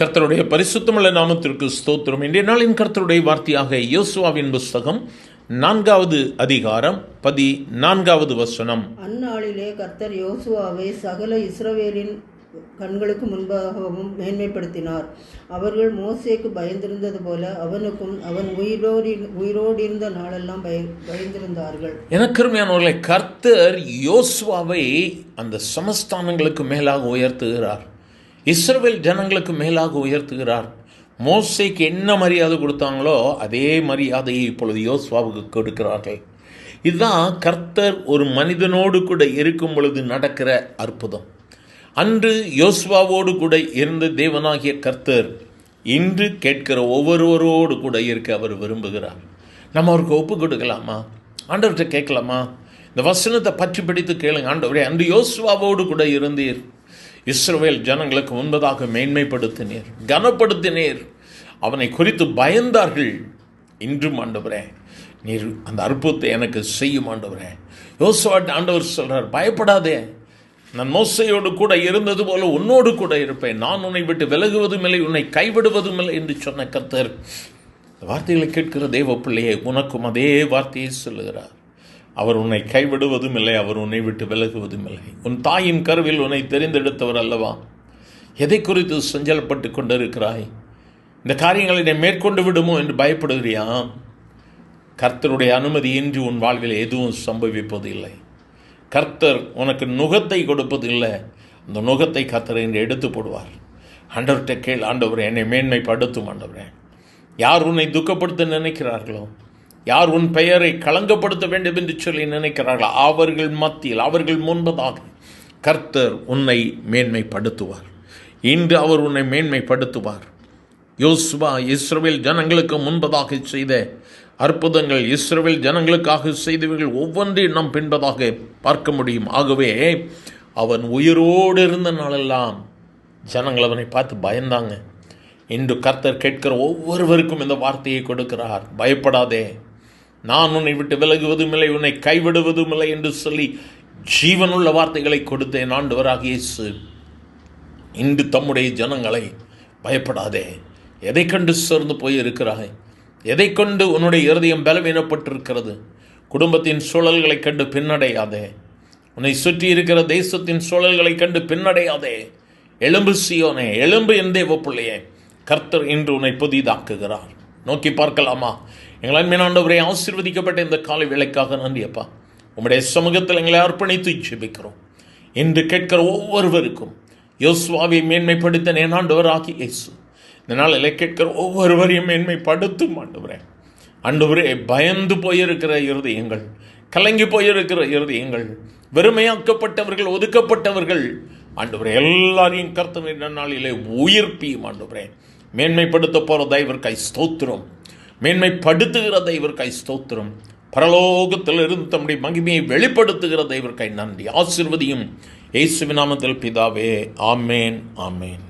கர்த்தருடைய பரிசுத்தமுள்ள நாமத்திற்கு ஸ்தோத்திரம். இன்றைய நாளின் கர்த்தருடைய வார்த்தையாக யோசுவாவின் புஸ்தகம் 4வது அதிகாரம் 14வது வசனம். அந்நாளிலே கர்த்தர் யோசுவாவை சகல இஸ்ரவேலின் கண்களுக்கு முன்பாகவும் மேன்மைப்படுத்தினார். அவர்கள் மோசேக்கு பயந்திருந்தது போல அவனுக்கும் அவன் உயிரோடிருந்த நாளெல்லாம் பயந்திருந்தார்கள். எனக்கருமையானவர்களை, கர்த்தர் யோசுவாவை அந்த சமஸ்தானங்களுக்கு மேலாக உயர்த்துகிறார். இஸ்ரவேல் ஜனங்களுக்கு மேலாக உயர்த்துகிறார். மோசேக்கு என்ன மரியாதை கொடுத்தாங்களோ அதே மரியாதையை இப்பொழுது யோசுவாவுக்கு கொடுக்கிறார்கள். இதுதான் கர்த்தர் ஒரு மனிதனோடு கூட இருக்கும் பொழுது நடக்கிற அற்புதம். அன்று யோசுவாவோடு கூட இருந்த தேவனாகிய கர்த்தர் இன்று கேட்கிற ஒவ்வொருவரோடு கூட இருக்க அவர் விரும்புகிறார். நம்ம அவருக்கு ஒப்பு கொடுக்கலாமா? ஆண்டவர்கிட்ட கேட்கலாமா? இந்த வசனத்தை பற்றி பிடித்து கேளுங்க. ஆண்டவரே, அன்று யோசுவாவோடு கூட இருந்தீர், இஸ்ரவேல் ஜனங்களுக்கு முன்பதாக மேன்மைப்படுத்தினீர், கனப்படுத்தினீர், அவனை குறித்து பயந்தார்கள். இன்றும் ஆண்டவரே, நீர் அந்த அற்புதத்தை எனக்கு செய்யும் ஆண்டவரே. யோசுவாட்ட ஆண்டவர் சொல்றார், பயப்படாதே, நான் மோசையோடு கூட இருந்தது போல உன்னோடு கூட இருப்பேன், நான் உன்னை விட்டு விலகுவதும் இல்லை, உன்னை கைவிடுவதும் இல்லை என்று சொன்ன கர்த்தர் வார்த்தைகளை கேட்கிற தேவ பிள்ளையே, உனக்கும் அதே வார்த்தையை சொல்லுகிறார். அவர் உன்னை கைவிடுவதும் இல்லை, அவர் உன்னை விட்டு விலகுவதும் இல்லை. உன் தாயின் கருவில் உன்னை தெரிந்தெடுத்தவர் அல்லவா? எதை குறித்து சஞ்சலப்பட்டு கொண்டிருக்கிறாய்? இந்த காரியங்களை என்னை மேற்கொண்டு விடுமோ என்று பயப்படுகிறியா? கர்த்தருடைய அனுமதியின்றி உன் வாழ்வில் எதுவும் சம்பவிப்பது இல்லை. கர்த்தர் உனக்கு நுகத்தை கொடுப்பது இல்லை. அந்த நுகத்தை கர்த்தர் என்று எடுத்து போடுவார். ஆண்டவர்கிட்ட கேள், ஆண்டவரே என்னை மேன்மைப்படுத்தும் ஆண்டவரே. யார் உன்னை துக்கப்படுத்த நினைக்கிறார்களோ, யார் உன் பெயரை களங்கப்படுத்த வேண்டும் என்று சொல்லி நினைக்கிறார்களோ, அவர்கள் மத்தியில், அவர்கள் முன்பதாக கர்த்தர் உன்னை மேன்மைப்படுத்துவார். இன்று அவர் உன்னை மேன்மைப்படுத்துவார். யோசுவா இஸ்ரவேல் ஜனங்களுக்கு முன்பதாக செய்த அற்புதங்கள், இஸ்ரவேல் ஜனங்களுக்காக செய்தவர்கள் ஒவ்வொன்றையும் நாம் பின்பதாக பார்க்க முடியும். ஆகவே அவன் உயிரோடு இருந்த நாளெல்லாம் ஜனங்கள் அவனை பார்த்து பயந்தாங்க. இன்று கர்த்தர் கேட்கிற ஒவ்வொருவருக்கும் இந்த வார்த்தையை கொடுக்கிறார். பயப்படாதே, நான் உன்னை விட்டு விலகுவதும் இல்லை, உன்னை கைவிடுவதும் இல்லை என்று சொல்லி ஜீவனுள்ள வார்த்தைகளை கொடுத்தேன் ஆண்டவராகிய இயேசு. இன்று தம்முடைய ஜனங்களை பயப்படாதே, எதை கண்டு சோர்ந்து போய் இருக்கிறாய்? எதை கொண்டு உன்னுடைய இருதயம் பலவீனப்பட்டிருக்கிறது? குடும்பத்தின் சூழல்களை கண்டு பின்னடையாதே. உன்னை சுற்றி இருக்கிற தேசத்தின் சூழல்களை கண்டு பின்னடையாதே. எழும்பு சீயோனே, எழும்பு என் தேவ பிள்ளையே, கர்த்தர் இன்று உன்னை புதிதாக்குகிறார். நோக்கி பார்க்கலாமா? எங்கள் அன்பின் ஆண்டவரே, ஆசீர்வதிக்கப்பட்ட இந்த காலை வேளைக்காக நன்றி அப்பா. உம்முடைய சமூகத்தில் எங்களை அர்ப்பணித்து ஜெபிக்கிறோம். இன்று கேட்கிற ஒவ்வொருவருக்கும் யோசுவாவை மேன்மைப்படுத்த என் ஆண்டவராகிய இயேசு இந்த நாளில் கேட்கிற ஒவ்வொருவரையும் மேன்மைப்படுத்தும் ஆண்டவரே. ஆண்டவரே, பயந்து போயிருக்கிற இருதயங்கள், கலங்கி போயிருக்கிற இருதயங்கள், வெறுமையாக்கப்பட்டவர்கள், ஒதுக்கப்பட்டவர்கள், ஆண்டவரே எல்லாரையும் கர்த்தர் இந்த நாளிலே உயிர்ப்பியும் ஆண்டவரே. மேன்மைப்படுத்த போகிற தெய்வர்க்கை ஸ்தோத்திரம், மேன்மைப்படுத்துகிற தெய்வர்க்கை ஸ்தோத்திரம். பரலோகத்தில் இருந்து தம்முடைய மகிமையை வெளிப்படுத்துகிற தெய்வர்க்கை நன்றி. ஆசீர்வதியும் இயேசுவின் நாமத்தில் பிதாவே. ஆமேன், ஆமேன்.